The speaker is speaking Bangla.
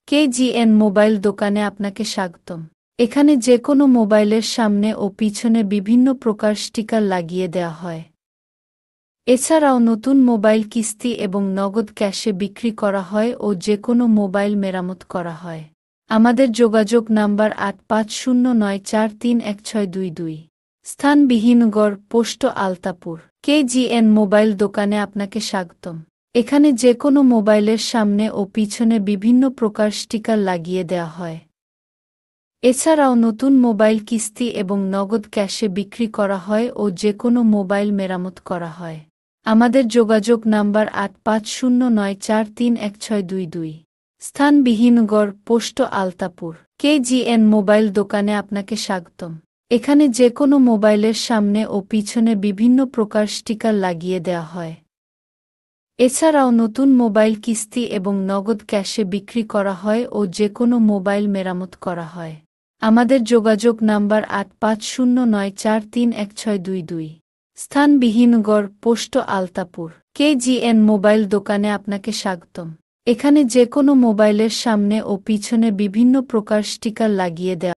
কেজিএন মোবাইল দোকানে আপনাকে স্বাগতম। এখানে যে কোনো মোবাইলের সামনে ও পিছনে বিভিন্ন প্রকার স্টিকার লাগিয়ে দেওয়া হয়। এছাড়াও নতুন মোবাইল কিস্তি এবং নগদ ক্যাশে বিক্রি করা হয় ও যে কোনো মোবাইল মেরামত করা হয়। আমাদের যোগাযোগ নাম্বার 8509431622। স্থান বিহিনগড়, পোস্ট আলতাপুর। কেজিএন মোবাইল দোকানে আপনাকে স্বাগতম। এখানে যে কোনো মোবাইলের সামনে ও পিছনে বিভিন্ন প্রকার স্টিকার লাগিয়ে দেওয়া হয়। এছাড়াও নতুন মোবাইল কিস্তি এবং নগদ ক্যাশে বিক্রি করা হয় ও যে কোনো মোবাইল মেরামত করা হয়। আমাদের যোগাযোগ নাম্বার 8509431622। স্থান বিহিনগড়, পোস্ট আলতাপুর। কেজিএন মোবাইল দোকানে আপনাকে স্বাগতম। এখানে যে কোনো মোবাইলের সামনে ও পিছনে বিভিন্ন প্রকার স্টিকার লাগিয়ে দেওয়া হয়। এছাড়াও নতুন মোবাইল কিস্তি এবং নগদ ক্যাশে বিক্রি করা হয় ও যে কোনো মোবাইল মেরামত করা হয়। আমাদের যোগাযোগ নাম্বার 8509431622। স্থান বিহিনগড়, পোস্ট আলতাপুর। কেজিএন মোবাইল দোকানে আপনাকে স্বাগতম। এখানে যে কোনো মোবাইলের সামনে ও পিছনে বিভিন্ন প্রকার স্টিকার লাগিয়ে দেওয়া